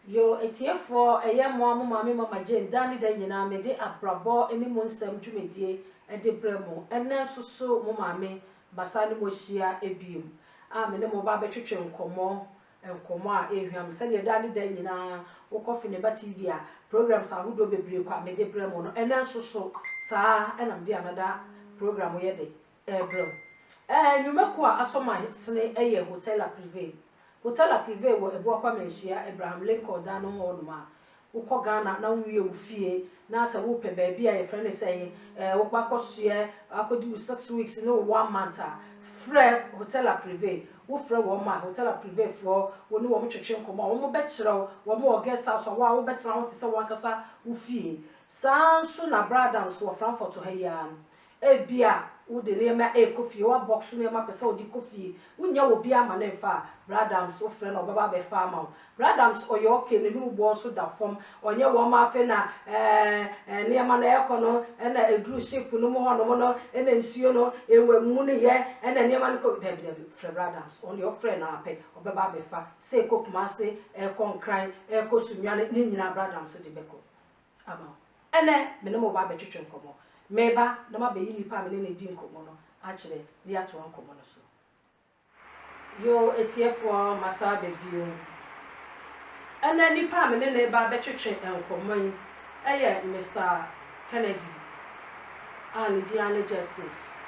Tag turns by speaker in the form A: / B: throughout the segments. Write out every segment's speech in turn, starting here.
A: Yo etiefo mo amoma mama Jane dani da nyina me de abrabo eni mo nsam dwumedie e de bremo ene soso mo maame basa ne mo hia ebiem a me ne mo ba betwetwe nkomo a ehwiam se de dani da nyina wo kofi ne ba TV a programs ahodo bebre kwa me de bremo no ene soso saa ena me de anada program ye de brem nwumako a asoma sene eye hotel privé wo ebo akwa menhia Abraham Lincoln da no ho no ma wo Ghana na nwie wo fie na asa wo pe ba bia ye friend say wo kwa kosoe akodi 6 weeks no 1 month frɛ hotel privé wo frɛ wo ma hotel privé fo wo ne wo twetwe nkoma wo mo bekyerɛw wo mo guest house wo betena wo te sɛ wo akasa wo fie sanso na brothers wo Frankfurt ha ya ebia wo de ne ma kofi wa box ne ma pesa wo di kofi wonya wo bia ma ne fa bradams wo frɛ no baba be fa ma bradams oyo okay ne nu bo so da fom onye wo ma fe na ne ma na ekono na edru ship no mo hono no na nsuo no ewe mu ne ye na ne ma no ko debi frɛ bradams on your friend na ape obaba be fa se kokuma se konkran kosunwa ne nyina bradams de beko ama ene me ne mo ba be twetwe nkomo meba na ma be yi nipa me ne di nkomo no a kire di ato nkomo no so yo etiefo masa begio ana nipa me ne ba be twetwe nkomo yi eye Mr. Kennedy and Diana Justice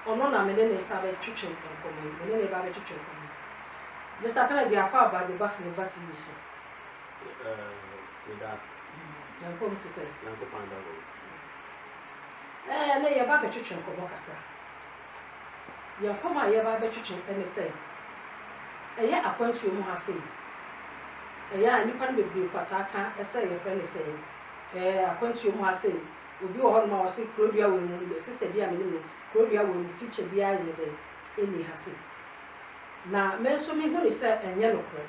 A: ono na me ne sa be twetwe nkomo yi me ne ba be twetwe nkomo Mr. Kennedy akwa ba de ba fi ba ti so
B: with us
A: nkomo ti se
B: nko panda go
A: na ye ba be twetwe nkomo kakra ye nkoma ye ba be twetwe ene se eye akwantu mu ha se eye nipa no bebre kwata aka ese ye friend se akwantu mu ha se obi wo ho ma wo se krodua wo mu sister bia me ne krodua wo mu future bia ye de eni ha se na me so mi hu ni se enye no kro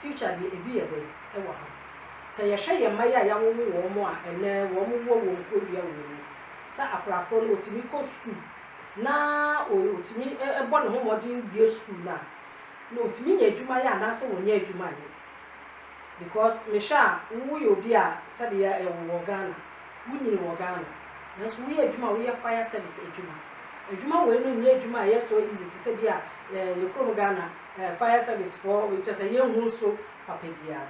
A: future de ebi ye de e wo ha se ye hwe ye maya ya wo wo mo a ene wo mo wo wo krodua wo mu sa akrakro no otimi ko school na otimi ebo ne ho modern wie school na otimi nya adwuma ya na se wonya adwuma ne because me sha wo yo bi a sabe ya wo Ghana wunyi wo Ghana na so wo adwuma wo fire service adwuma wo no nya adwuma ya so easy to say bi a ye krom Ghana fire service for which is ye hu so papa bia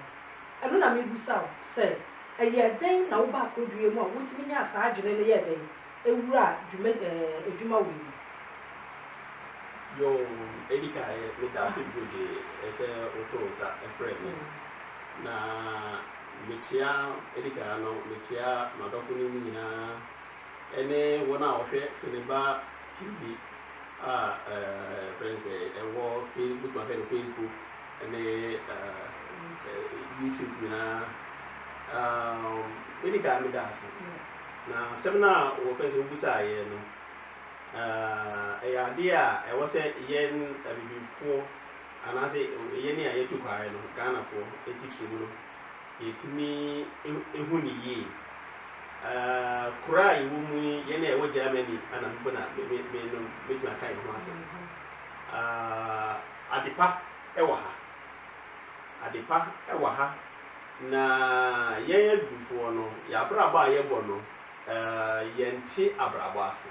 A: eno na me busa say eye den na wo ba kodue mu a wotimi nya asa adwene ne ye den ewura adwuma wo
B: yo edika me ta se gode ese otoza a friend na mechia edika no mechia madofo ni nyina ene wona ohwe Finiba TV friends ewo Facebook ma Facebook ene YouTube na edika me da ase na semina wo pese ubusa ye no ya dia e wo se yen abibifo anase yen ya yetu kwae no Ghana fo etiki mu no yetimi ehu ni yi kura iwu mu yen e wo Germany ana mbo na me no me kai ho ase adepa e wo ha na yen abibifo no ya braba ye bo no yenti abrabo ase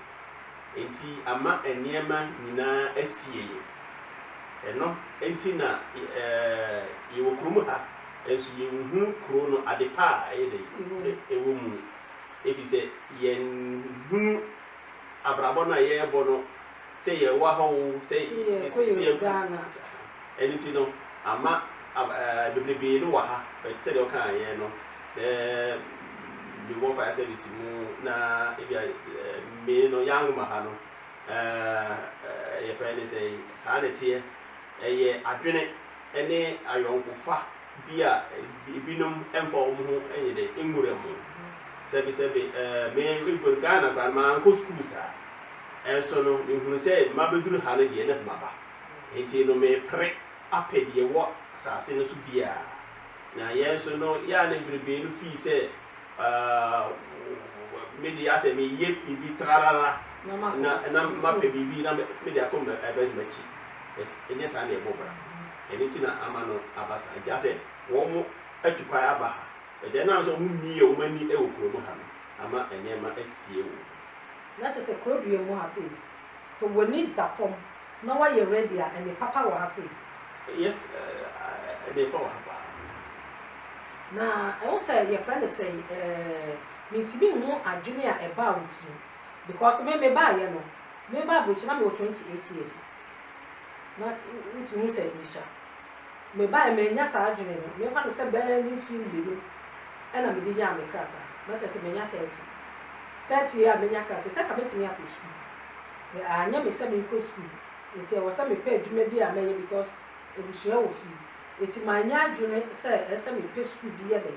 B: enti ama eniema nyina asieye eno enti na yewo krumu ha enso yehu kro no adepa ayede ewo mu efise yenhu abrabo na yebo no se ye wa ho se ye
A: Ghana
B: enti no ama bebrebe no wa ha se de okan ye no se the warfare service mu na ebia me no yang ma ha no ye friend say sanity ye adwene ene ayonkofa bia binom emfo mu enye de engure mu sebi me igbo Ghana ba ma nko school sa enso no nhunu say ma beduru ha no de na ma ba enti no me pre apedie wo asase no so bia na yeso no ya na brebe no fi say media say me ye bibi trarara na ma pe bibi na media come advice machi enya sa na ebobra eni tina amano abasa ja say wo mo atukwa aba ha ɛde na so mu nie o mani e wo kuro mu ha no ama enema asie wo
A: na che se kuro due mu ha se so woni da fom na wa ye ready a ene papa wo ha se
B: yes de pa wa ba
A: na I will say your friend say mintibi mu adwene a eba wuti because me ba ye no me ba bo china me 28 years na wuti mu say misha me ba me nya sa adwene no me fa no say ba ni fi mielu ena me di ya me krata na che se me nya 30 ya me nya krata se ka betimi ya ko school anya me say me ko school enti e wo say me pa adwuma bi a me ye because ebushia wo fi eti manya adwene se ese me pe school bi ye de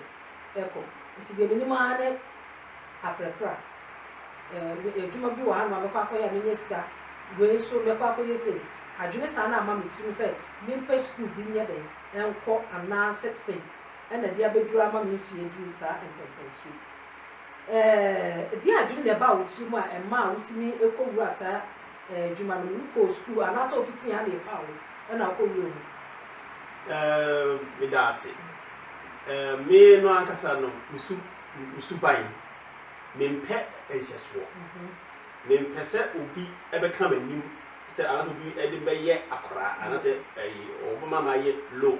A: eko eti de minimum ane aprepra edwuma bi wa ha no mekwa akoya menye sika we so mekwa akoye se adwene sa na ama me tirim se me pe school bi nye de enko ana sekse ena dia beduru ama me fie duru sa empepe su dia adwene de ba wo tirim a ema wutimi ekowura sa edwuma no ko school ana so ofiti ya de fa wo ena akowura mu
B: me dase me no ankasa no misu ban me mpe ehyeso me mpe se obi ebeka manim se ana so obi ede beye akora ana se obama ma ye low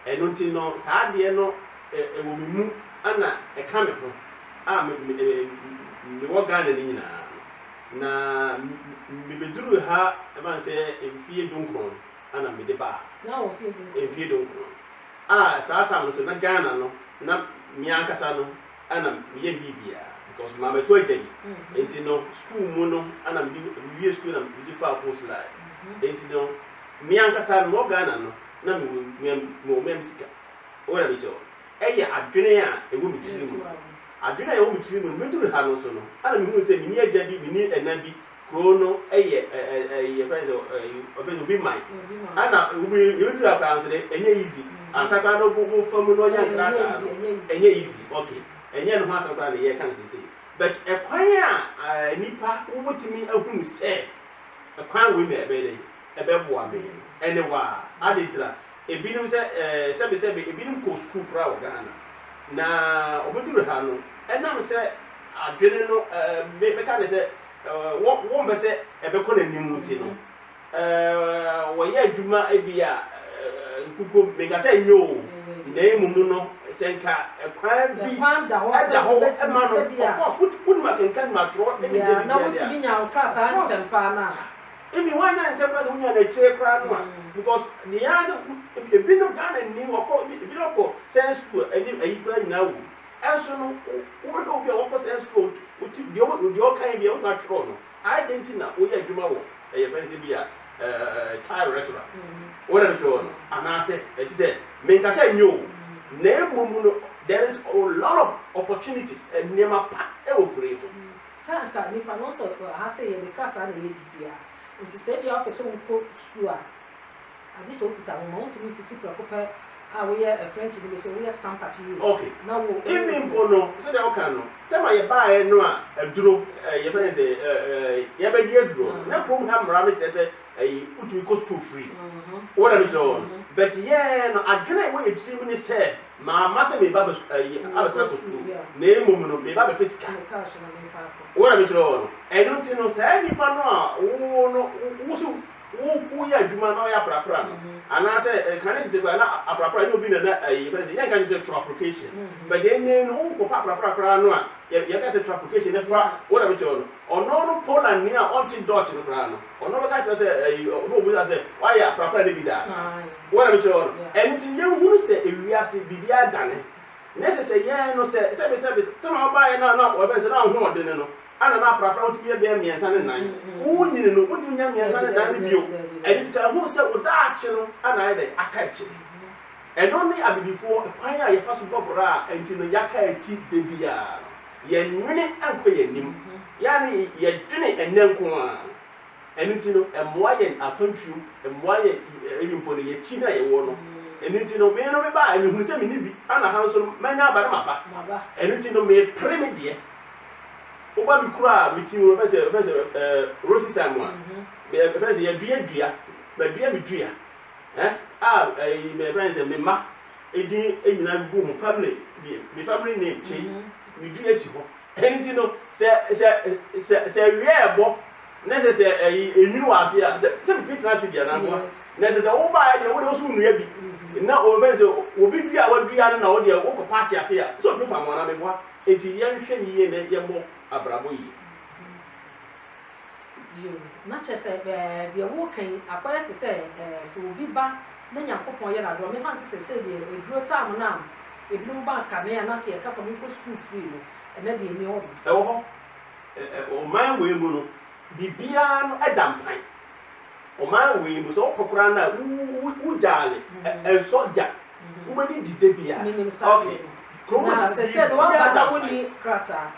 B: eno ti no saa de no ewo mimu ana eka me ho a me wo Ghana ni nyina na me beduru ha e man se emfie donkron ana me de ba
A: na wo
B: fie donkron saa time so na Ghana no na mi ankasa no ana me ye bibia because mama to ajabi enti no school mu no ana me wie school na me fa force line enti no mi ankasa no Ghana no na me sika o na me cho eya adwene a ewo mi tiri mu adwene a ewo mi tiri mu me duru ha no so no ana me hu se mi ni ajabi mi ni enabi krono eye friends obi mai ana ubi you apa so de enye easy ansa kwa do go famu no nya krata enye easy okay enye no ha so kwa ye kan say but ekwan a nipa wobotimi ahunu se ekwan we be dey ebeboa me enewa aditra ebinim se sebe ebinim ko school kra wo Ghana na oboduru ha no enam se adwene no me kan say won be se ebekọ na nimu ti no wo ye adwuma ebia nkuko mega se nyo na emu no se nka ekwan bi
A: da ho se
B: ma no of course put ma kan ma tro e
A: na wo ti binyaokrata ntempa na
B: emi wanya ntempa so nya na chire kra no because the answer ebi no Ghana ni wo ebi no ko sense school eni ayi kra nyina wo enso no wo be obi a wo ko sense school uti di o kan bi o na tro no identity na wo ye adwuma wo e fancy bi a Thai restaurant wo na tro no ana say it say me nka say nyo na emum no there is a lot of opportunities and nema pa e wo kure ho
A: sa ka ni pa no so ha say ye de krata na ye bibia nti say bia o pese wo ko school a adi so kuta wo mo ntimi fiti prakopa we are a French they say we are some papier
B: okay
A: now
B: even bono so they okay no tell me buy no a duro your friend say ya be die duro na prom ha mra me say utu go school free what am I saying but yeah no adwena we e tiri ni say ma say me ba abasa ko school na emum no me ba be pesika what am I saying I don't know say ni pa no a wo no wo so wo ya adwuma na ya prapra no ana say kan it say na aprapra no bi na friends yan kan it through application but then no ko prapra no a ya ka say through application na fa wo na me tell no ono no Poland ni a onti dot no kra no ono be ka say no obu say why ya prapra na bi da wo na me tell no anything you hunu say ewiase bibia dane necessary yan no say tama ba ya na o be say na ho de no ana na prapra wotu ye be miensa ne nan wo nyine no wotu nya miensa ne nan bio edi ka hu se wo da achi no ana ide aka achi e no ni abidifo kwan a ye fa so bobora enti no yaka achi de bia ye nwene anko ye nim yani ye dwene enenko a eni ti no emwa ye akontru emwa ye elimpo ne ye chi na ye wo no eni ti no me no me ba eni hu se me ni bi ana han so manya ba na maba eni ti no me pre me de oba bi kura mi ti wo fese Rosi Samuel be fese ye dua ba dua mi dua me fese me ma edin enyina gu family me family name chei me du esi ho enti no se wie bo na se enwinu ase a se me pitna se bia na bo na se wo ba ya de wo de so nua bi na o fe se obi du a wadua na wo de wo ko pa chi ase a so bi pa mo na me bo enti ye nhwe ni ye na ye mo abrabo yi
A: na chese de wo kan akwaya te se so obi ba na Nyankopon ye na do me fan se de eduro time na ebinu ba ka na na ke kasa mo ko school free no ene de ni ho
B: e wo ho o man we mu no bibia no edampan o man we mu so kokora na u jale e so ja u be di dide bia
A: okay na se do wa ba wo ni krata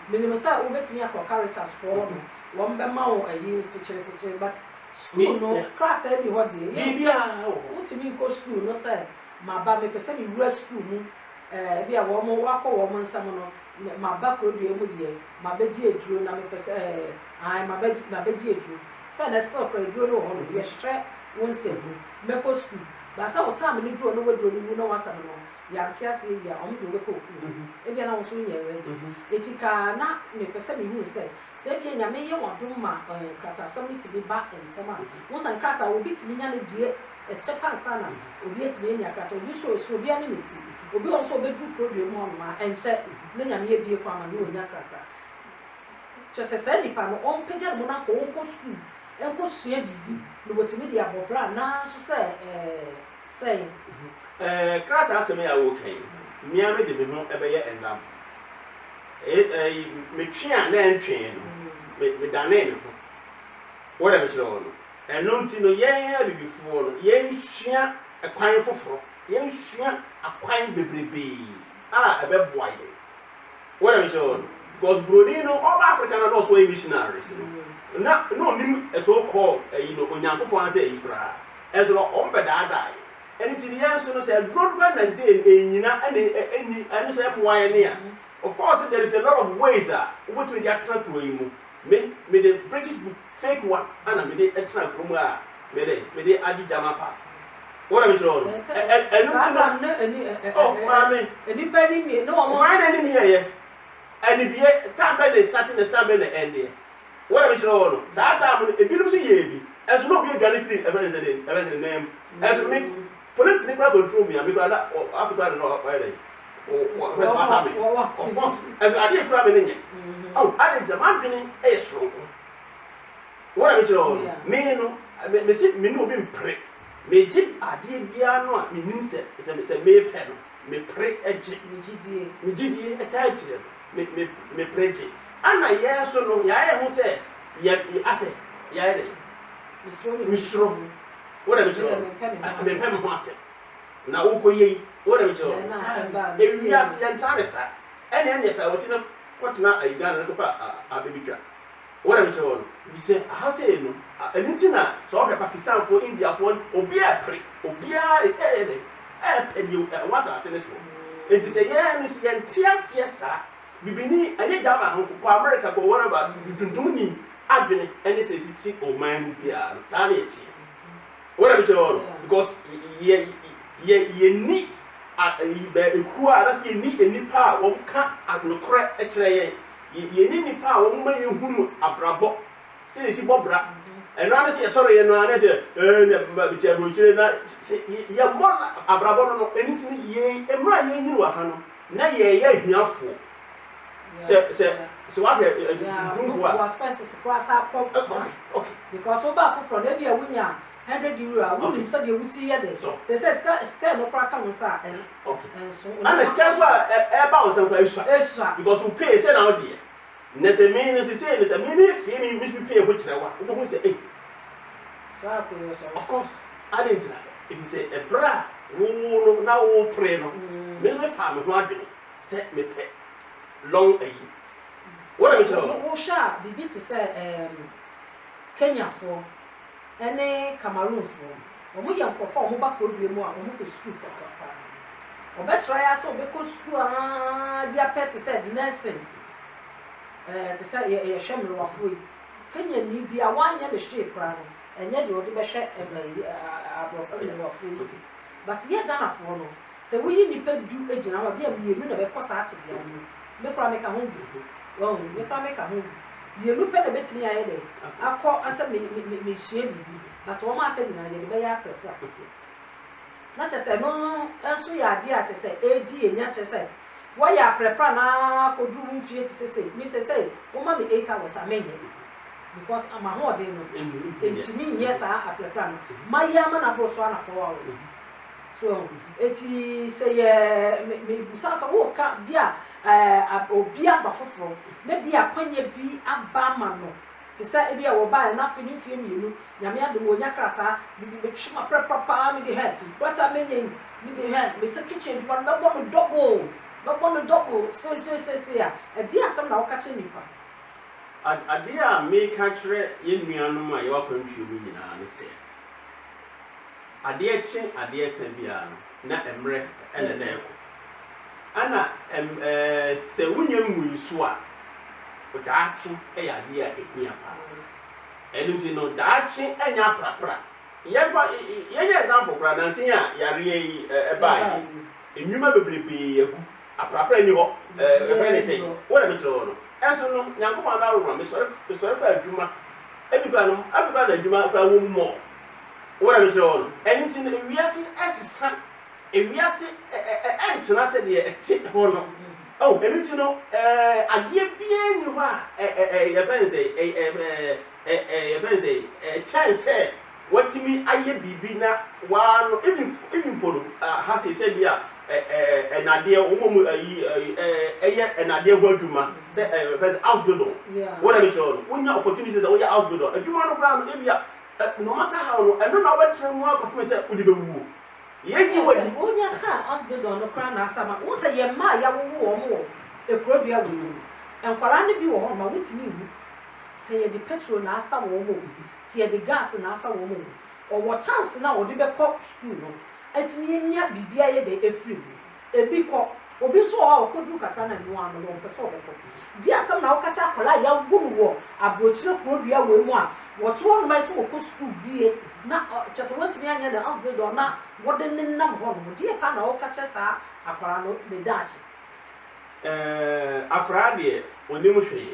A: minimum sa u betimi akọ characters for no wo mbe ma wo ayi fuchire but school no krata e bi ho de
B: bibia
A: wo timi ko school no say ma ba me pese mi wura school mu bia wo mo wakọ wo mo nsam no ma ba ko due mu de ma be di eduro na me pese ma be di eduro say na still ko eduro no ho no ye hwe won se mu me ko school ba sa wo time ni duro no we duro ni mu no wasam no ya tiase ya o mdo we ko ku bia na wo so nye ready etika na me pese mi hu say se bia nya me ye wodom ma krata summit bi ba entama wo san krata wo bit mi nya ne die e chepa sana obi etime nya krata obi so obi ani neti obi on so obedu program mo ma enche ne nya me ebie kwa ma ne onya krata chese se ni pa no on peja mo na ko school enko sua bibi no wotimi dia bobra na so say
B: krata aseme ya wo kan mia me de me ho ebe ye exam me twia na entwe no me dane ne ho wo da me kire wo no eno nti no ye bibifo no ye nsua akwan foforo ye nsua akwan bebrebe ebe boa ye wo da me kire wo no because broni no all Africa no so missionaries no no nim so called no Onyankopon ase yi kra eso no be daada enti the answer no say drone ban na say enyina ani say boa ye ne of course there is a lot of ways what we dey action pro yi mu me the British fake one and me the extra promo me the adi jama pass what am I sure oh mami
A: any penny me no one
B: why any me here and the time they starting the time they end there what am I sure that time e bi no so ye bi as no be adwane free every name as me police dey control me because that Africa no why they of course as I dey grab me oh I dey jama dwene e strong what am I sure me no me see me no be mpre me ji ade bia no a me nim se me pe no me pre eji me gidie e ta eji me preje ana ye so no ya ye ho se ye ase ya ye misro what am I sure me pe mo ase na wo ko ye what am I sure e wi ase yan tare sa ene sa woti na kwatena aigana na ko pa abebitwa what am I sure we say how say no anything na so Pakistan for India for obi a pre obi a pedi was ase ne so it is a year ni se yantia sa bibini anye jama ho ko America ko whatever dundum ni adwene ene se siti o man bia sa na echi what am I sure because ye ni eku a na se ni enipa wo ka agnokre e kire ye ni nipa wo ma ye hunu abrabo se si bobra eno ana se soro ye no ana se ne ba bi che bo chire na ye mo abrabo no enitini ye emra ye nyinu wa ha no na ye hiafo se wa he dunfo a
A: was spaces cross up okay because oba for na dia wunya 100 euro we nim say we see here there say ska no crack am say
B: okay and ska so e ba o say
A: extra
B: because we pay say na o dey nese me no say nese me ni fi me we pay ho kire wa we go say eh of course I didn't know if you say a bra wo na wo pray no me fa me ho adwene say me pay long ayi what am I tell
A: wo sha bibi to say Kenya for ene Cameroon for omo ye nkofo omo ba program mu a omo ko school papa obe try aso obe ko school dia pet said nursing to say ye hwemro wafo Kenya ni bia wanya be hwe kra no enye de odi be hwe abrofo ni wafo but ye Ghana for no se wo yi nipa du agina wa bia mienu na be kosa ate bia no me kra me ka ho bi oh me kra me ka ho bi mienu pe na betimi aye de akọ asa me hie bibi but wo ma aka nyina ye be ya prepare na chese no enso ya ade a chese edi enya chese wo ya prepare na ko du mfie ti sese mi sese wo ma me 8 hours amenye because ama ho de no entimi nye sa a prepare no ma ya ma na bro so na 4 hours so eti say me busa so wo ka bia obi aba foforo na bia kwanye bi aba ma no te say e bia wo ba na fini fie mienu nyame ade wo nya krata bi betwima prepapa me de he what am menye me de he me se kitchen do na bo no double so ya e dia asem na wo ka che nipa
B: ade a me ka kire ye nuanom a ye wakwantuo mu nyina ne se ade echi ade esabia no na emre ene na eko ana se wunya muisu a odaachi e ya ade a ehia pa enu ti no daachi enya prapra ye example kra na nsin a yare yi eba yi enwuma bebrebe yagu aprapra ni ho e friend say what am I tell no eso no nyankoma na ro me sore pa adwuma ebibra no abibra na adwuma pa wo mo what am I tell no anything ewiase asisa ewiase entina se de echi ho no oh anything no ade bia ni ho a ye friend say chance watimi aye bibi na wa no even polo ha say bia enade omo ayi enade ho adwuma say first house builder what am I tell you when your opportunities that we house builder adwuma no bra no bia no matter how no eno na we try mu akopem say odi be wu ye ni wadi
A: onya ka house builder no kra na asama wo say ye ma ya wo omo ekrobia wo enkwara ne bi wo ho ma wutimi wu say ye the petrol na asa wo mo say ye the gas na asa wo mo o wo chance na wo de be ko school no atimi nya bibia ye de efiri ebi ko obi so o kodu kakra na nu anu no pese obeko di asam na wokacha akola ya gunu wo abrochire produa we mu a woto no mai so ko school bie na chese wantimi anya da hospital na wode nenam ho no di pa na wokacha sa akola no de dachi
B: akra de onim hwe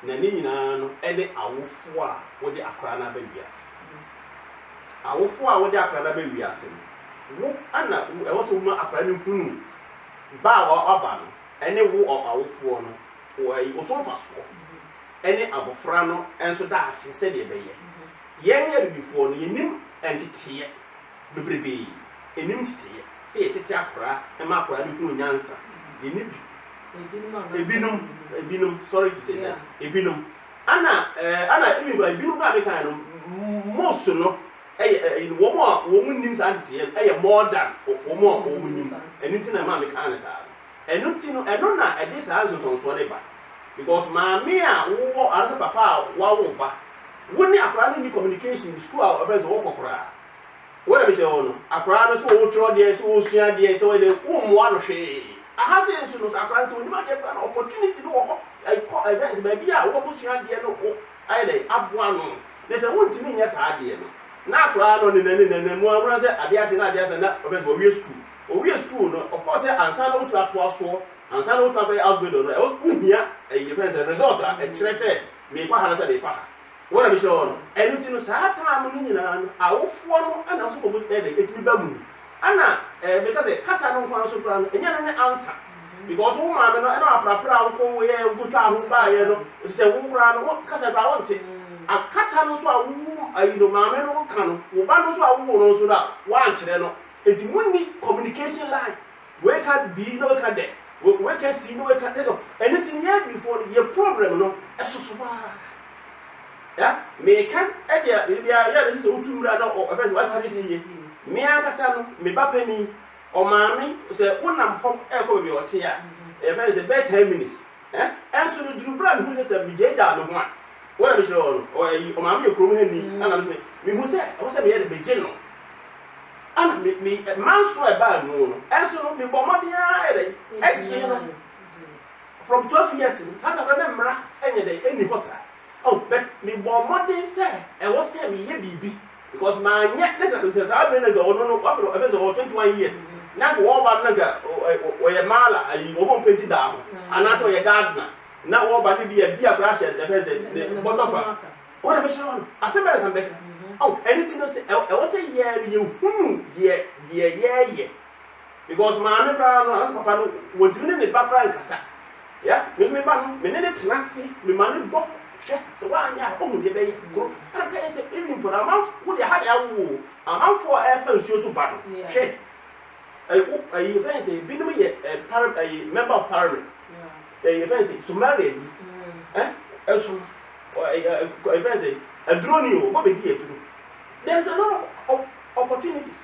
B: na ni nyina no e de awofo a wode akra na ba wiase awofo a wode akra na ba wiase wo ana e wo so ma akra ni hunu ba wa aba no ene wo awofo no wo yi osomfaso ene abofra no enso da achi se de be ye yen ya bifo no yenim entitiye bebrebe enim titiye se yetiti akra e ma akra ni hunu nyansa yenim ebinum sorry to say that ebinum ana ebinum ba me kan no most no wo mu nim sa antite more than wo mu nim eni na ma me kan na sa enu ti no eno na e dey sa so ne ba because ma me a wo arata papa wa wo ba wo ni akra ni communication school a friends wo kokora wo na be che wo no akra no so wo tro de so wo sua de so wo de wo mo ano hwe aha se nso no akra so ni ma de na opportunity no wo events ba bia wo ko sua de no ko ai dey aboa no ne se wo ntimi nya sa de no na akra no ne mu amra se ade ate na ade se na friends wo wie school no of course ansa na wo to aso ansa na wo to house builder no wo hia friends result a kire se me kwa hana se de fa wona be sure enu ti no sa time no nyina no awofo no ana so ko de etimi ba mu ana because kasa no kwa so pra no enya ne answer because wo ma me no na aprapra wo ko we go twa ho ba ye no se wo kra no kasa pra wonte akasa no so a wo ayido ma me no ka no wo ba no so a wo no so da wa ankire no enti munni communication line we can be no we can there we can see no we can there anything here before your problem no eso so ba ya me kan e dia ya de so utumra na o first wa chiri sie me ankasa no me ba pani o maami se wonam fom e ko be o te ya e first be 10 minutes enso no duru bra me hu se me jeja no ho a wona be sure o maami e krom hani ana me hu se o se me ye de be je no ana me manso e ba no no enso no me bomodia e de no from 12 years that I remember any hosa oh but me bomodia say e wo se me ye bibi because my net this is I been go no no after 21 years na wo ba na ga o ye mala ayi o bon penti da ho ana so ye gardener na wo ba de bia brush e fe say botofa o na be show asem be kan be kan oh anything no say e was say ye ye because ma me pa no papa no wo dimi ne ba kra nkasa ya me ba no me ne tenase me ma ne bo hwe so wa anya o mu de be go ana ka say even for am wo de ha ya wo am for e fa nsuo so ba no hwe you friends say binum ye member of parliament you friends say Somalian so friends say a drone you what be there to do there's a lot of opportunities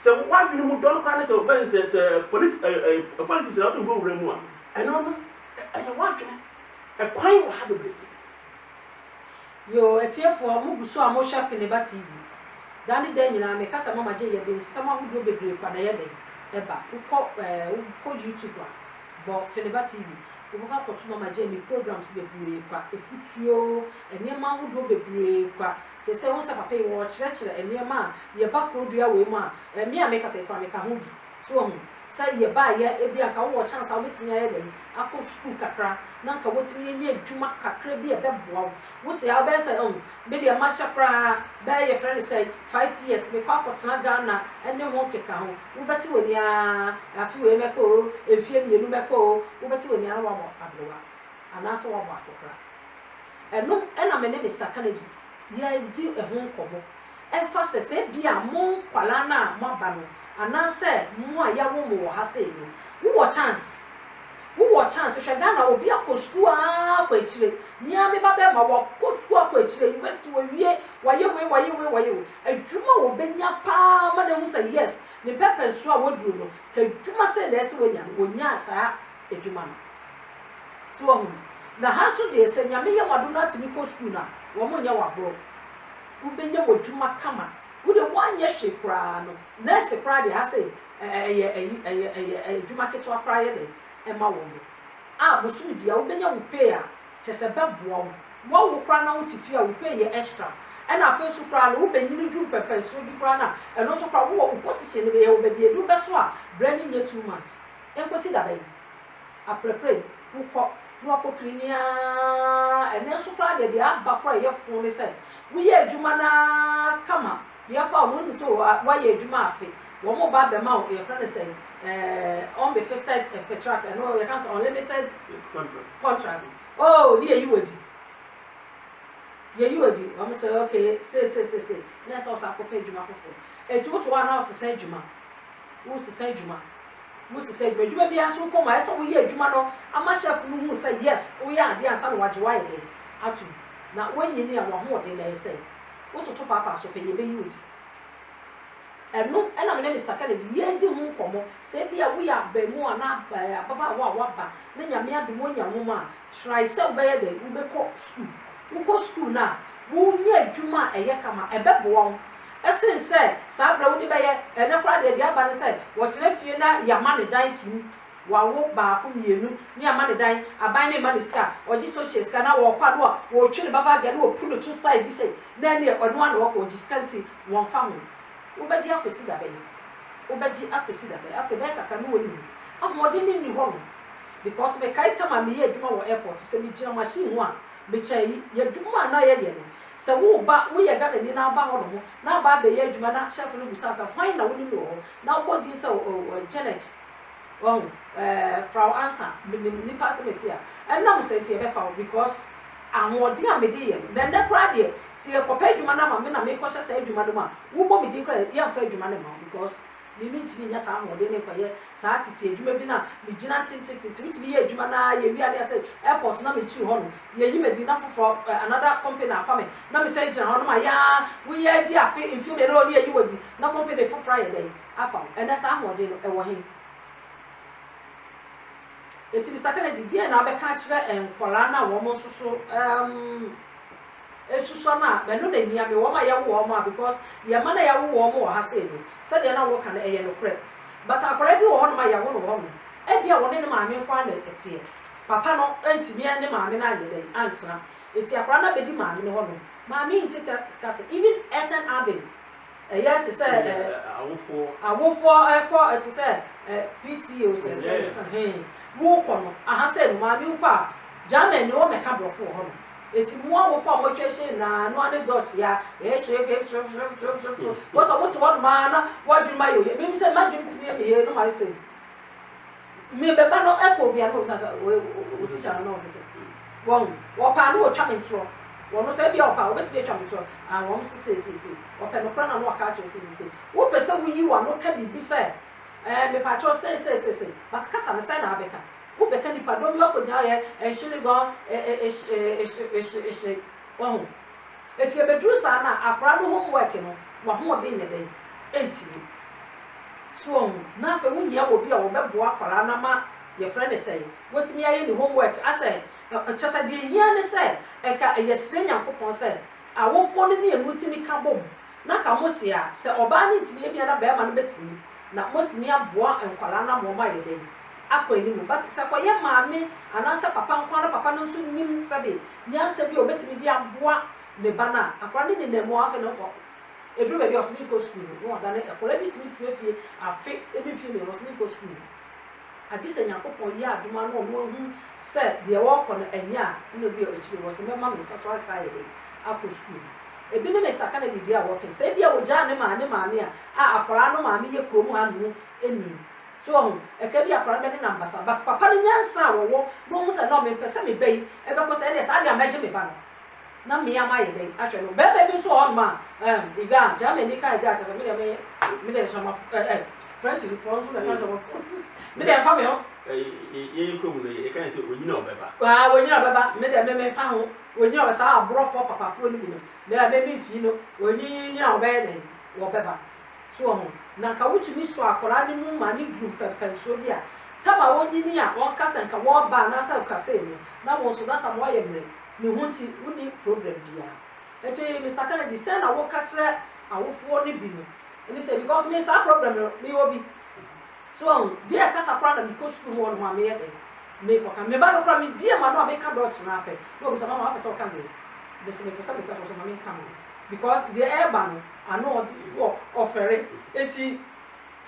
B: so why you no don kan say friends say politics na do go remu a eno I want a kwai wa ha be
A: yo etiefo mu guso a mo hwa Feneba TV dani den nyina me kasa mama je ye den sama hudo bebre kwa na ye den eba ukọ YouTube a bo Feneba TV ubuka kotu mama je mi programs bebre kwa efutuo enema hudo bebre kwa se won sa papa yi wo kire enema ye ba produa we mu a me a me kasa kwa me ka ho bi so ho sa ye ba ye ebi aka wo chance a wetini ye den akọ school kakra na nka wetini ye adwuma kakra bi e beboa wote ya be say be de ma chakra be ye friend say 5 years me kwa kotena Ghana ene ho keka ho wo beti woni a afi we meko efie mienu meko wo beti woni a wa ablewa ana so wa akokra eno ena me ne Mr. Kennedy ye di ehun nkomo e fa sese bi a mo kwala na mo ba no ana se mo a ya wo mo ha se ni wo chance hwe Ghana obi akọ school a kwa echire ni a me ba be ma wo kọ school akọ echire university wo wie waye adwuma wo benya pa ma dem say yes ni pepper so a woduru no ka adwuma se na ese wonya saa adwuma no so ho na ha so de se nya me ye wado na timi kọ school na wo mo nya wabro wo benya wodwuma kama wo de wanye hwe kra no na se kra de ha se adwuma ketwa kra ye de ema wo bosu bia wo benya wo pay a chese beboa wo kra na wo tifi a wo pay ye extra ena afa su kra na wo benyini dum pepe so bi kra na eno so kra wo position be ye wo be die du beto a branding ye too much enkosi da bai aprepre wo ko no akokrinia ene so kra de aba kra ye fun ni se wo ye adwuma na kama ye fa wo ni so wa ye adwuma afi wo mo ba be ma your friend say on the first track and no you can say unlimited contract oh ni you wodi I'm say okay say let's also pay juma fofo eti wo to wa na o se juma wo se juma bi aso ko ma so wo ye juma no ama chef no hu say yes wo ya ade ansa no waje wa ye de atu na wonyi ni a wo ho de na say wo to papa so pe ye be yi wodi eno ena me Mr. Kennedy ye di hu nkomo se bia wo ya ba mu ana baba wa ba na nyame adomo nyamo a try se wo ye de wo be ko school na wo nya adwuma eye kama ebeboa wo esen se sa bra wo di be ye ene kra de aba ne se wo tena fie na ya ma ne dan tim wa wo ba ko mienu ni ama ne dan aban ne ma ne ska oji social ska na wo kwa do wo twe ne baba ga na wo puno to style bi se na ne ono ana wo ko oji ska nti won fa ho ubeji akosi dabe afe be kaka no woni amode ni ho no because me kai tama me ye adwuma wo airport se me gina machine ho a me chai ye adwuma na ye no se wo ba wo ye ga ni na ba ho no na ba be ye adwuma na chef no busa sa hwan na woni no na body se Janet Frau Ansa ni pass me sia and na mo se tie be fa because amodi amede ye then the crowd see a kopa adwuma na ma me na me ko hye adwuma do ma wo bo me din kra ye amfa adwuma na ma because me ntimi nya sa amode ne kwaye sa titi adwuma bi na me gina titi me ye adwuma na ye wi ade say airport na me chi ho no ye yi me din na fofo another company afa me na me say gina ho no ma ya we ye di afi infi me no ne ye wodi na company fofo ye dey afa and that sa amode no e wo hin eti Mr. Kennedy die na be ka kire enkola na wo mo soso esuso na be no na nia me wo ma ya wo mo because ye ma na ya wo mo ha se no se de na wo ka na eye no kre but akora bi wo ho no ma ya wo no wo no e bia wo ne ma me kwa na etie papa no entimi ne ma me na ade den ansona eti akora na be di ma me no ho no ma me nti ka se even Ethan Abbott ɛyɛ te sɛ awofo ɛkɔ te sɛ PTA sɛ wo kɔ no aha sɛ no maame wo kɔ a Germany wo mɛka brɔfo hɔ no eti mu awofo a motwa hye na no ane dot ya what's what one man what do my me say ma dream to me here no my say me be ba no echo bia no say we teacher no say won wo pa no wo twa me ntro wo no say bia wo pa wo bet be twa me ntro and wo say wo pa no kra na no aka cho say wo pe say wo yi wa no ka bibi say me pa cho say but kasa me say na abeka wo beka ni pa do mi okonya ye enhile go wo eti ebedru sa na akra no homework no wa ho de nye den entimi so na fa wo hia wo bi a wo bebo akra na ma ye friend say wotimi aye ni homework asay chasa de hia ne say eka ye sre nyankopon say awofo no ne emu timi ka bom na ka mote a se oba ne timi bia na be ma no betimi na motimi aboa enkwala na mo ma ye den akɔni mu but sɛ kɔyɛ maame anaasɛ papa nkwana papa no nso nim sabe nyansa bi obetimi di aboa ne ba na akɔra ne ne mu afa no kɔ eduru baabi ɔsɛ mi kɔ school no ɔda ne akɔra bi timi tie fie afe ebi fie mi ɔsɛ mi kɔ school adi sɛ nyankopɔn yɛ adoma no ɔno hu sɛ deɛ wɔkɔ no ɛnyɛ a na bi akyire wɔ sɛ mɛma me nsa so asa yɛ de akɔ school ebi ne Mr. Kennedy di a wɔkɛ sɛ ebi a wɔgya ne maame a akɔra no maame yɛ kurom ha no eni so eka bi akora be na mbasa but papa no nyansa wo no mu se no me pese me bai e be ko se dey sa dia meje me ba no na me ama ye dey ahwe no be bi so on ma iga Germany kai ga ta se me dey so ma French ni France na so ma me dey fa me ho
B: ye ko mu no ye kan se onyina obeba
A: onyina obeba me dey me fa ho onyina obesa abrofo papa fo ni bi no me la be fi no onyina obeba dey wo beba so na ka wutumi so akora ne mu ma ne group penso dia taba wonyini a won kasa nka wo ba na sa kasa ni na won so data mo ye mre ne hunti woni problem bia eti Mr. Kennedy say na wo ka kire awofo ne bi no eni say because me sa problem no me obi so dia kasa kora na because school won ma me ye de me ko ka me ba no kora me bia ma no a me ka dot na pe no bi sa mama pesa o ka me be se me pesa me ka so ma me ka me because the urban I know what offering eti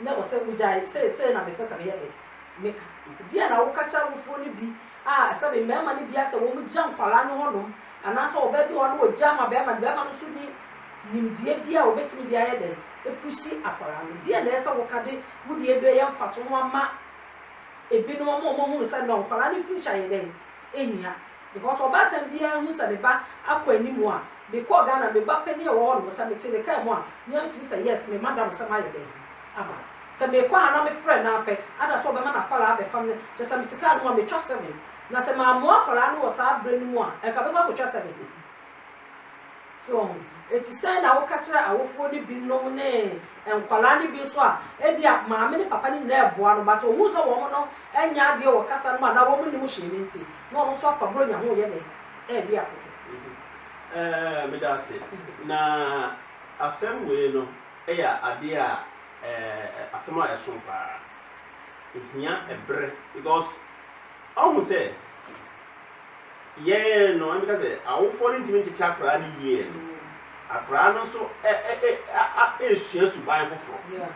A: na wo se bujai say na me pesa me ye make dia na wo kacha wo fo ni bi se be mema ni bia se wo mu jam kwala no honom ana se wo ba bi wo no wo jam be ma no so ni nimdie bia wo betimi dia ye de epushi akwala no dia na ese wo kade wo die be ye mfato ho ama ebi no mo hu se no kwala ni future ye de enya because obatam bia hu se de ba akwani mu a be call Ghana be ba penny wo no se me te de kai mo a me am timi say yes me madam se ma ye de aba se me kwa na me friend na pe ada so be ma na kwala be family je se me te ka no me twa 7 na se ma mo akwala no wo sa brand mu a e ka be ko twa 7 so eti say na wo ka kire awofo ni bi nom ne enkwala ni bi so a e bia maame ni papa ni na eboa no but ohu so wo no enya ade wo kasa no ma na wo mu ni mu hye ni nti na ono so afa bro nya ho ye ne e bia ko
B: me da se na asem we no eya ade a asem a eso pa ehia ebre because almost say yeah no am because awofo ni ntimi tete akra ni ye no akra no so esua suban foforo
A: yeah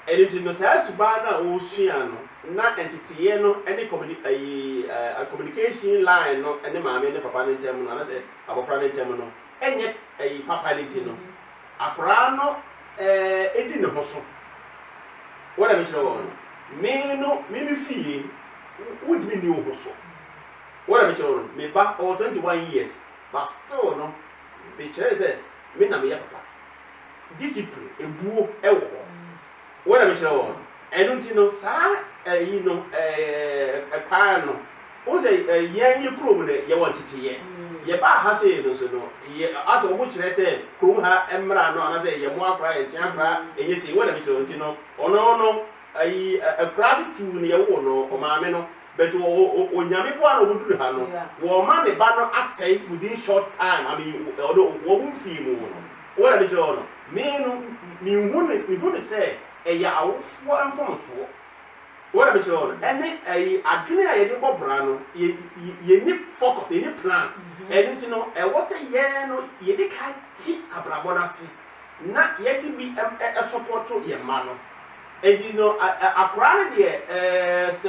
B: enti no say suban na o sua no na entity no any communication line no ene maame ne papa ne ntem no na say abofra ne ntem no enye papa ne ti no akra no edi ne ho so wona me kire wo me no me fie would be new ho so wona me kire wo me ba 21 years but still no be kire say me na me ya papa discipline ebuo ewo wona me kire wo enu nti no saa yi no kwa no o say yen ye krom ne ye won titiye ye ba ha say no so no ye aso mo kire say krom ha emra no ana say ye mo akra ye tia akra enye say wona me kire nti no ono ayi akrasi tu ne ye wo no o maame no but o nyame po ana oduru ha no wo ma ne ba no asay within short time I mean wo mu fi mu wona me kire no me no mi hu ne say eya awofo anfonso wona me kire ene adwene a ye de bobra no ye ni focus ye ni plan ene nti no e wo se ye no ye de ka ti abrabo na se na yɛde bi support yɛ ma no edi no akora no deɛ sɛ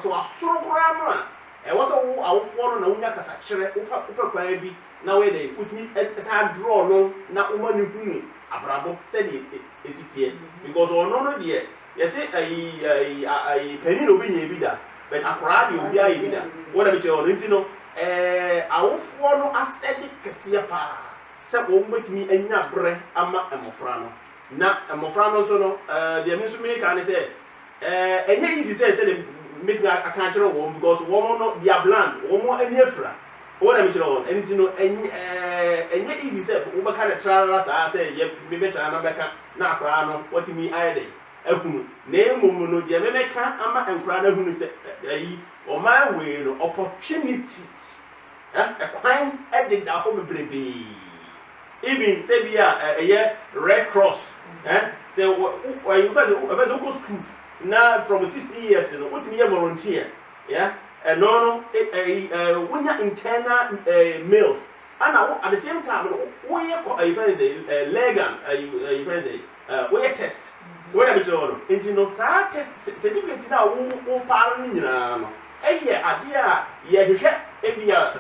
B: wasoro koraa no a ɛwɔ sɛ wo awofoɔ no na wonya kasa kyerɛ wopɛ kwan bi na wɔyɛ dɛ wotumi saa draw no na woma no hunu abrabɔ sɛdeɛ ɛsi teɛ because ɔno no deɛ yɛsɛ panin na obi nya bi da but akora deɛ obi ayɛ bi da wɔn na bi kyerɛ ɔno nti no awofoɔ no asɛde kɛseɛ paa sɛ wɔn bɛtumi anya brɛ ama mmɔfra no na mmɔfra no nso no deɛ mi nso mi ka ne sɛ ɛnyɛ easy sɛ metumi aka kyerɛ wɔn because wɔn no dia bland wɔn ani afira wɔn na mi kyerɛ wɔn ɛnti no ɛnyɛ easy sɛ wɔbɛka ne trara saa sɛ yɛ mi bɛkyerɛ na bɛka na akora no wɔtumi ayɛ dɛ ehunu na emom no deɛ mɛmɛka ama nkora no ehunu sɛ ɔman wei no opportunities ɛkwan ɛdeda hɔ bebrebe even sɛ bi a ɛyɛ Red Cross sɛ wɔyɛ fɛ sɛ school na from 60 years no wotumi yɛ volunteer ɛno no wonya internal males ana at the same time no woyɛ friends legal friends woyɛ test wɔn na bi kyerɛ wɔn nti no saa test certificate na wo paaro no nyinaa no ɛyɛ adeɛ a yɛhwehwɛ ebi a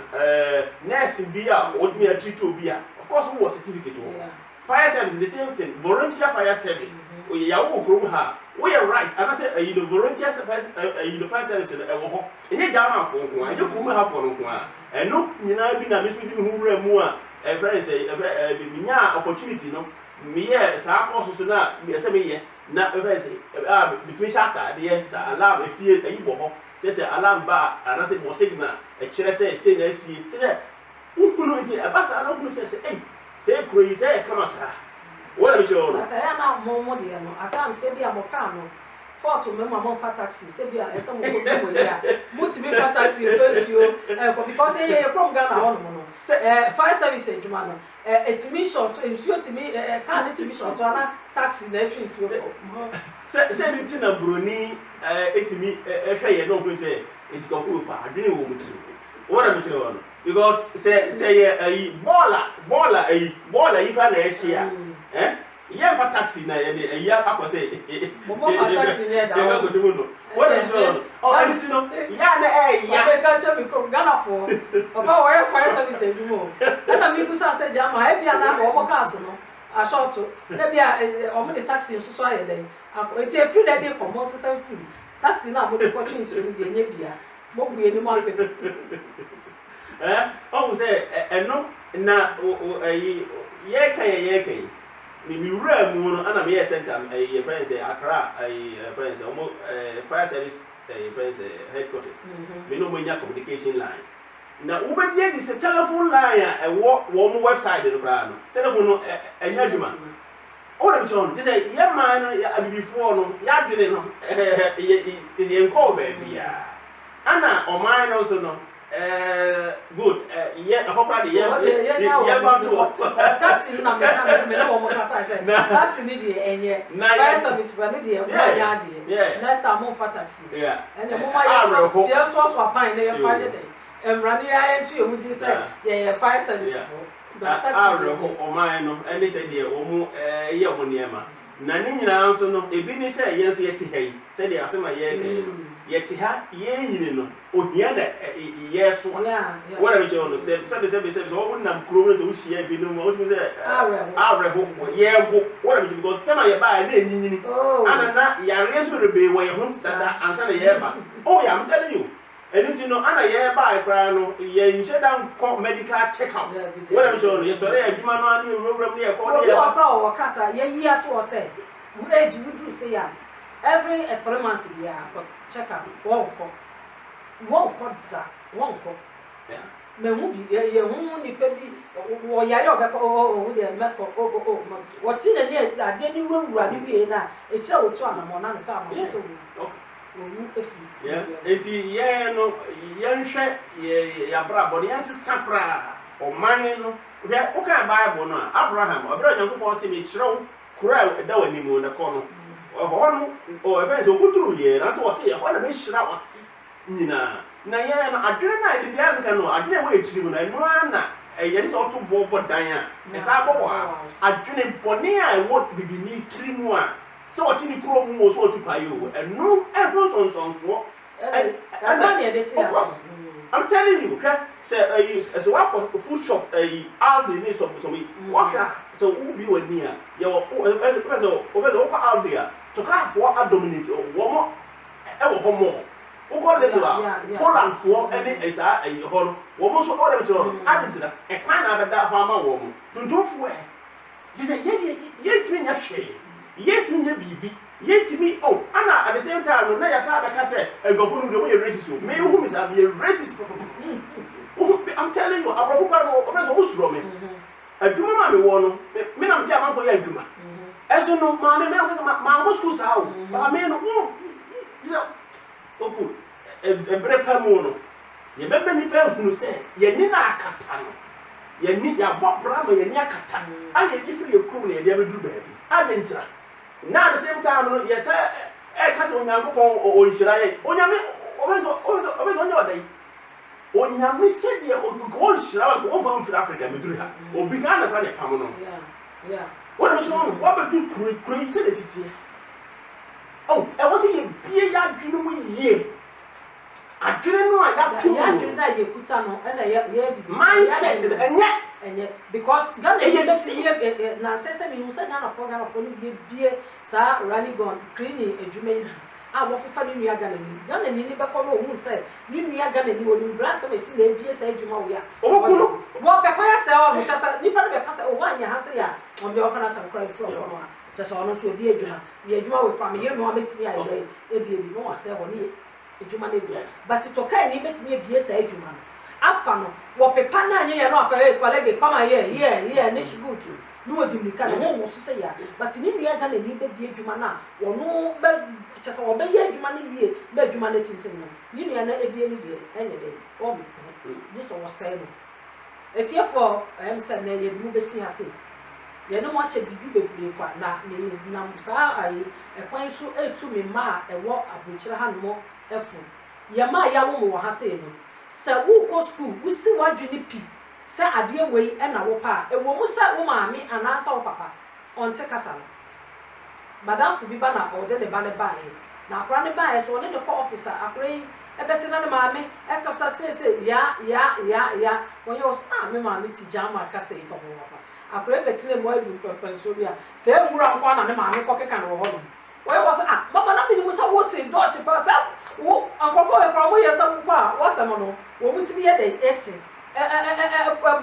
B: nurse bi a wɔtumi atreat obi a of course wo wɔ certificate wɔ fire service the same thing volunteer fire service oye yawo kurom ha we are right anase the volunteer service the fire service no ɛwɔ hɔ enye jama afo nko a enye kurom ha fo nko a ɛno nyinaa bi na me so bi hu wura mu a friends bi nya opportunity no me yɛ saa course so na me sɛ me yɛ na friends bitumi shaka de sa alarm efie ayi bɔ hɔ sɛ alarm ba anase mo signal ɛkyerɛ sɛ na asie sɛ uhunu nti abasa na uhunu sɛ sɛ kuro yi sɛ kama saa wɔna bi kyerɛ ɔno
A: ataya na mo deɛ no atam sɛ bi a mo kaa no fort me mama fa taxi sɛ bi a ɛsɛ mo ko mo yi a mo ti bi fa taxi efesuo because ye from Ghana hɔ no fire service adwuma no etimi short nsuo timi kaa ne timi short ana taxi na etwi nsuo ko
B: sɛ ni ti na broni etimi ehwɛ yɛ no ko sɛ etikɔfo pa adwene wɔ mo tiri wɔna bi kyerɛ ɔno because say baller yi pa na ehia ye fa taxi na ye de ya akose
A: mo fa taxi ne da
B: wo go no what is wrong anti no ya na ya
A: be ka che mi from Ghana for papa wo ye fire service edumo na mi bu sa se jama e bia na wo ka so no a short na bia o mo de taxi so so aye den eti e free na de komo so san free taxi na mo de ko twin so ni de nya bia mo bu ye ni mo ase
B: ɔmu sɛ ɛno na yɛ kan mi wura mu no ana me yɛ center yɛ friends Accra friends ɔmo fire service friends headquarters me no mo nya communication line na wobɛdi edi sɛ telephone line a ɛwɔ wɔn website no koraa no telephone no ɛnya adwuma ɔna bi kyerɛ no sɛ yɛ man no abibifoɔ no yɛadwene no yɛ nkɔɔ baabi a ana ɔman no so no good yeah akɔkora de yɛ ba to
A: taxi na me na wo mo ka say taxi ni de enye fire service for ni de mo ya de next time mo fa taxi and mo ma ya so apan na ya fa de emra ni ya entu emu di say ya fire service for taxi
B: o man no and they say de o mu ye o niema na ni nyina nso no ebi ni say ye nso ye ti ha yi say de asema ye kai yeti ha ye nyine no ohia na ye so wala bi jono se o nam kuro no so hia bi no mo o say awre ho ye go wala bi because tema ye ba na enyinyini ana na yare so rebe wo ye ho sada ansa na ye ba oh ya I'm telling you anything no ana ye ba kra no ye nche dan medical check up wala bi jono ye sore adwuma no ani ewuram ne ye ko ne ye
A: ba o kata ye yi ato o say we age we do say ya every 3 months ya check up one me hu bi ye hu ni pe bi wo yare obeko o de meko what in na ade ni wura ni wie na e kire wo to anamo na nta amo so wo efi
B: enti ye no ye nhwe ye bra bo ne sakra o man no hwe o kan Bible no Abraham obra Nyankopɔn se me kire wo kura da wani mu na kɔ no ɔhɔ no events okuduru ye na to wɔ se ye hɔ na me hyira wɔ se nyina na ye na adwene na de dia nka no adwene wo ekyiri mu na eno ana ɛyɛ sɛ ɔto bɔ dan a ɛsa bɔ wɔ a adwene bɔne a ɛwɔ bibini tiri mu a sɛ ɔte ne kuro mu wɔ so ɔtu kwae o ɛno ɛho nsonsonsoɔ I'm telling you, say as a food shop, all the needs of some wash so who be with near your over out there to come for a dominate or one more. Who call it Poland for any as a hall, almost all of it. I did a kind of that farmer woman. Don't do it. She said, yet me a shade, yet me a baby. Yet to me, oh, Anna, at the same time, when I said, and go for the way you're racist, may whom is a racist. I'm telling you, a professor who's from me. A Juma, the one, men of Jama for Yajuma. As you know, my school's out, but I mean, oh, good. A breaker mono. You bet many people who say, Yanina Catano. You need your Bob Brahma, Yanaka. I get if you're cool, you never do baby. I didn't try. Now at the same time, yes, because when you go or Israel, on your day. When you said you go Israel, go from Africa, or began a kind of Pamano.
A: Yeah.
B: What was wrong? What about you crazy city? Oh, I was in a dream year. I didn't know I got two. You put on mindset and yet.
A: Because Ghana here na sese mi usa Ghana for bie sa running gun cleaning edwuma a wo fefa ni nua Ghana ni be ko no hu say ni nua Ghana ni oni bra se si na bie sa edwuma wo ya wo be ko ya se o mi chasa ni pa be ka se o wanya ha se ya on be offer na some cry from no a chasa ono so di edwuma ni edwuma we kwa me yire no ametimi aye e bie bi no wa se ho ni edwuma na bie but to kai ni betimi bie sa edwuma no afano wo pepa na anye ya no afere colleague come here ne good no odi mika na ho so say ya but ni nua ga na ni be bi adwuma na wo no be chese wo be ye adwuma na yie be adwuma na tintin no ni nua na ebie ni de enye de wo me this was say no etie for say na ye mu be si ase ye no mo ache bibi bebre kwa na me na sa ayi ekwan so etu me ma e wo abrochire ha no efu ye ma ya wo mo ha say no sa wo ko school wo si wadwene pi sa ade wei e na wo pa e wo mu sa wo maami anasa wo papa onte kasa no madamfo bi ba na ode ne ba ne ba e na akra ne ba e so ne ko officer akra yi e beti na ne maami e kasa se ya wo yo sa me maami ti jama kasa yi pa wo papa akra beti ne mo adu penso bi a se nwura nkwa na ne maami ko keka no ho no why was mama na me musa what in dodge pass wo ankofo e kwa mo yesa kwa wasem no wo mutimi ye dey 80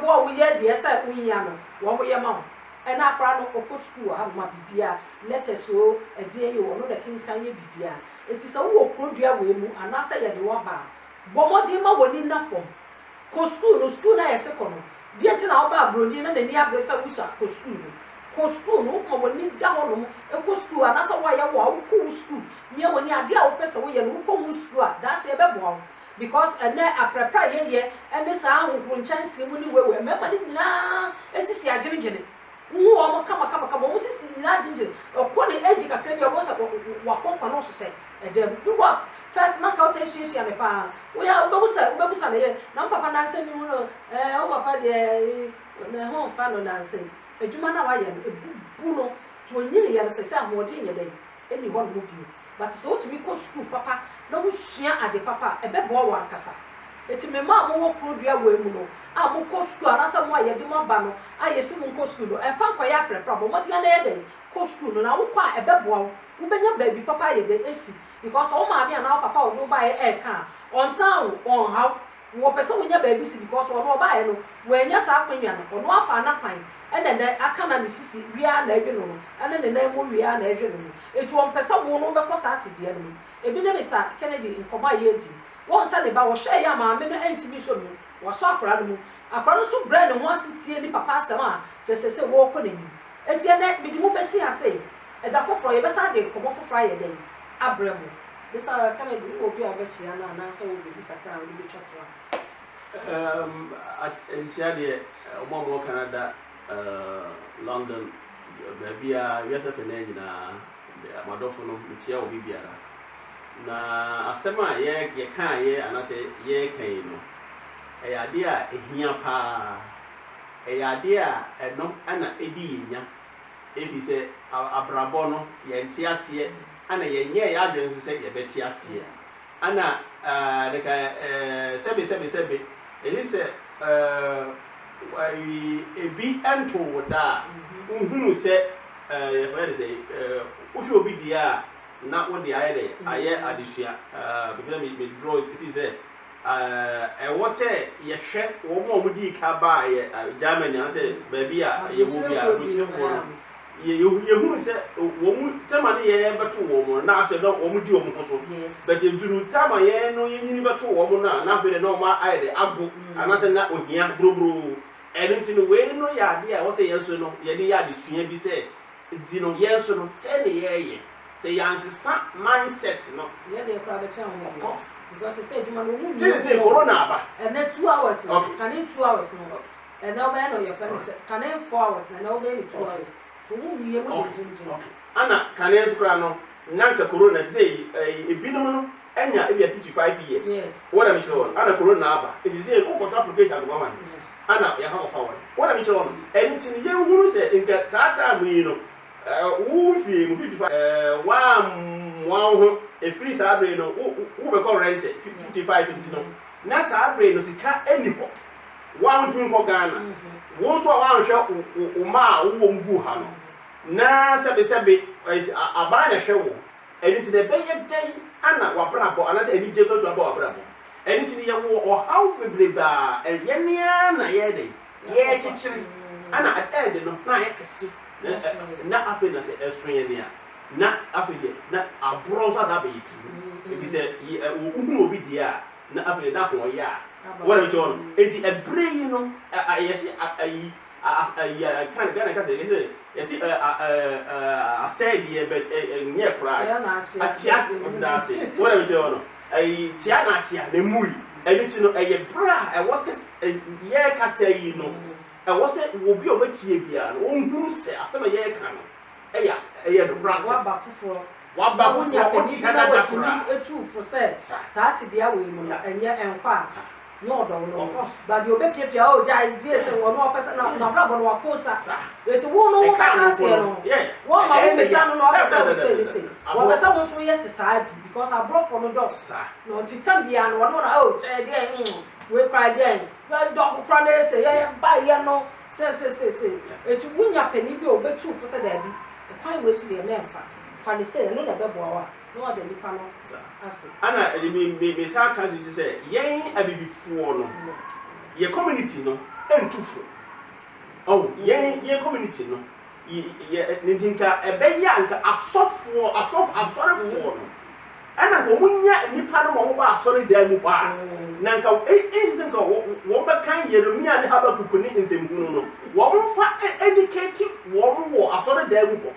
A: bo wo ye dey esa unya no wo mo ye ma ho e na akra no okọ school ha ma bibia letters so e dey ye wo no da kinkan ye bibia eti sa wo produa we mu anasa ye de wo ba bo mo di ma woni na fom ko school na ye se ko no die ti na wo ba broni na ni abresa wusa ko school no mo woni da ho no e ko school anasa wa ya wa ko school me woni ade a wo pese wo ye no ko mu school that e be bo because ene aprepare ye ene sa ahun chance mu ni wewe me ma ni nyina esisi agyenegyene wo mo kama mo sisi nyina agyenegyene ko ni age kakra bi wo sa wa konko no so se edem du wa first na ka otation ya me pa wo ya ubebusa na ye na papa na se mi no o papa de na ho fa no na se edwuma na wa ye ebu no to nyine ya se ahode nye den eni ho no bio but so to me ko school papa na wo sua ade papa ebe bo wa nkasa eti me ma mo wo produa wa mu no a mo ko school anasa mo aye de mo ba no ayesi mo ko school no e fa kwa ya prepare bo mo de na ye den ko school no na wo kwa ebe bo wo benya baby papa ye de esi because o ma bia na papa o do ba ye ka on town on how wo pese wo nya baby si because wo no ba ye no wo nya sa akwanwa no ono afa na kwan ene aka na sisi wia na edwe no ene na mo wia na edwe no etu on pese wo no be ko sa ati bia no ebi ne Mr Kennedy nkoma ye di won sa ne ba wo hwe ya ma me no entimi so no wo so akora no mu akora no so bre ne ho asitie ni papa asema je wo ko na ni eti ene bi di mu be si ase e da foforo ye be sa de nkomo foforo ye den abremu Mr Kennedy obi abechi ya na sa wo bi kakra wo bi twatwa
B: Ntiade omo Canada London babia yesa fene nyina amadofo no ntia obi biara na asema ye kan ye anase ye kan no ade a ehia pa ade a ɛno ana edi yenya efi sɛ abrabɔ no yɛnte aseɛ ana yɛnyɛ yɛadwene nso sɛ yɛbɛte aseɛ ana deka sɛbe ɛyi sɛ ebi ɛnto wo da a nhunu sɛ yɛfrɛ de sɛ wohwɛ obi deɛ a na wode ayɛ adesua bɛbɛ me draw si sɛ ɛwɔ sɛ yɛhwɛ wɔn a wɔdi ka baa yɛ Germany sɛ baabi a yɛwɔ bi a wɔkyerɛfoɔ no yɛhunu sɛ wɔn tema no yɛbɛto wɔn na asɛ na wɔn di wɔn ho so bɛtɛ duru tama yɛn no yɛnyini bɛto wɔn na afei de na wɔn ayɛ de ago anasɛ na ohia buroburo ɛno nti no wei no yɛ adeɛ a wɔsɛ yɛn so no yɛde yɛ adesua bi sɛ di no yɛn so no sɛ ne yɛyɛ sɛ yɛansesa mindset no
A: yɛde kora bɛkyɛ wɔn
B: of course
A: because sɛ adwuma no wɔn
B: sɛ corona aba
A: ɛnɛ 2 hours no kane 2 hours no ɛnɛ wɔbɛyɛ no yɛfrɛ no sɛ kane 4 hours na ɛnɛ wɔbɛyɛ 2 hours
B: ana kane nso kora no nanka corona sɛ ebinom no anya ebi 55 years what am I sure ana corona aba it is say who application go man ana ya ha kofa wan what am I sure anything ye hunu sɛ nka tata mu yi no wo fie mu 55 wa ho e free sabre no wo be call rent 55 nti no na sabre no sika enipo wa ntumi nkɔ Ghana wo so wa nhwɛ o ma wo mgu ha no na sɛbe aban na hwɛ wo ɛni ti na bɛyɛ dɛn ana wabrabɔ ana sɛ ɛni gye no do aba wabrabɔ ɛni ti yɛ wo ɔhaw bebreba ɛyɛ nea na yɛ de yɛ kyekyere ana ɛde no na yɛ kɛse na afei na sɛ ɛso yɛ nea na afei deɛ na aborɔ nso ada bɛyɛ ti efi sɛ wo obi deɛ a na afei na ho yɛ a wɔn ɛkyɛ no eti ɛbrɛ yi no yɛsi ayi kan Ghana kasa yɛsi asɛdeɛ nyɛ koraa akyia ɔdaase wɔn ɛkyɛ no ayi kyia na akyia na emu yi ɛni ti no ɛyɛ bra ɛwɔ sɛ yɛ kasa yi no ɛwɔ sɛ obi a ɔbɛkyie biara no ohun sɛ asɛm a yɛ ka no ɛyɛ no bra sɛ
A: waba foforɔ
B: ɔkyia dada koraa
A: etu fo sɛ saa te bia wɔ mu no ɛnyɛ ɛnkɔ a no do no but you be keep your jai dey say wo no person na brabo no wakosa eti wo no wo ka say no wo ma wo be say no no ka say wo be say wo so yet saa bi because abrofo no do no titam bia no no na o che dey we cry dey we do kra na say ye ba ye no say eti wunya pani bi obetu fo say da bi the time we so be memfa fa ne say no na bebo wa no other nipa no ase
B: ana me sa ka ji say yen abibifuo no ye community no entufo oh yen community no ye nintinka ebeyi anka asorefo no ana ko munya nipa no mo ba asore da mu ba na nka ense nka wo ba kan Yeremia ne Habakkuk ne nsɛmhunu no wo mfa educate wo asore da mu ko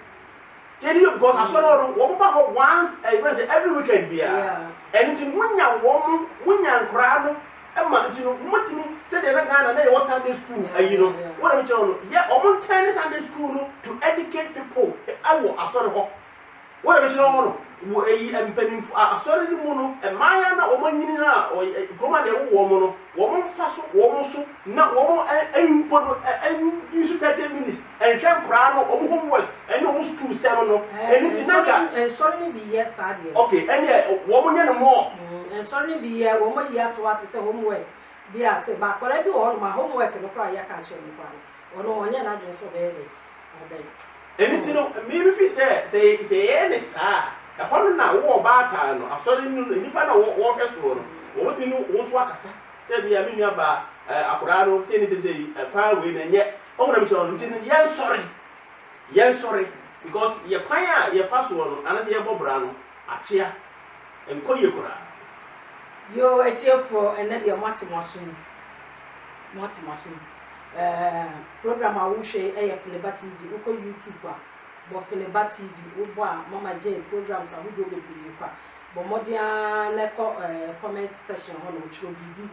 B: because I saw one once every weekend beer. And to Munya crowd, and Mutini said they Ghana, they was Sunday school, you know. What am I telling you? Yeah, almost 10 Sunday school to educate people. I saw what am I telling you? I saw the moon, and Mayana, or Manina, or Goma, woman fast, woman so, not woman, and you should take 10 minutes and try crowd or homework and almost 2 7
A: and sorry be yes, I did.
B: Okay, and yeah, woman more.
A: And sorry be a woman here to what to say homework. Be I say, but what I do all my homework and the cry, I can't show me cry. Or no one yet, I just so badly.
B: And you know, maybe if he say, any sir. A hundred now war bata no asori nipa na wo keso no wo binu wo so akasa se bia me nua ba akora no se ni se kwan we na nye o na me so no tin yen sorry because ye kwan a ye fa so no anase ye bobra no achia enko ye kora
A: yo etiefo ene de matimosun program a wo hwe e Filiba TV wo ko YouTube a bo Filiba TV wo bo a Mama J programs a wo do bebre kwa bo modia na comment section ho no chiro bibi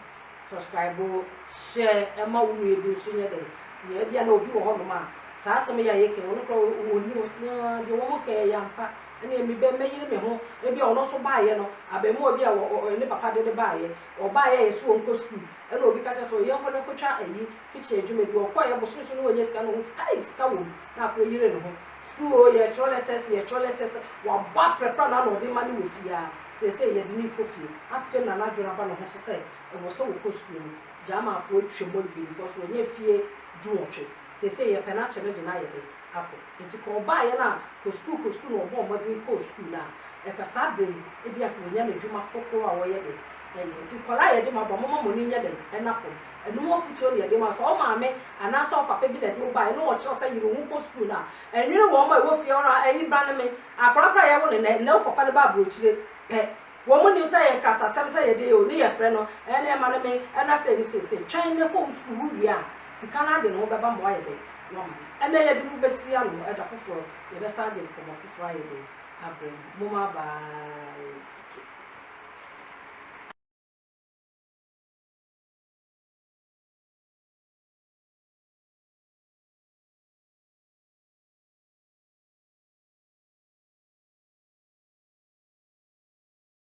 A: subscribe share e ma wo nu ebi so nye de ye bia na obi wo ho no ma saa asem ya yeke wo no ko woni wo sia de wo mo ke ya mpa ene mi be meyire me ho e bia ono so baaye no abemu obi a ne papa de baaye o baaye ye so onko school ene obi ka so ye nko ne kotwa ayi kitchen adwuma bi okọ ye boso so no wonye sika no sika wo na akọ yire no ho school o ye toiletess wa ba prepare na no de ma ne wo fia se ye de ni ko fie afi na na dwona ba no ho so se e wo so wo ko school jama afo twembo bi because wonye fie duwotwe se ye pena chere de na ye de ako enti ko ba ye na ko school no bo mo de ko school na e ka sabe e bia ko nya na dwuma kokoro a wo ye de enti kola ye de ma bo mo mo ni nya de enafo enu mo futuo ye de ma so o ma me ana so papa bi de do ba e no wo che say yiro hu ko school na enwere wo ma e wo fie ora ayi bra ne me akora ye wo ne na ko fa ne ba bro chire pe wo mo ni say ye kata sam say ye de o ni ye frɛ no ene ma ne me ena say ni say twen ne ko school wi a sika na de no be ba mo aye de no ma ene ye de mu besia no e da foforo ye be sa de ko mo foforo aye de abrem mo ma ba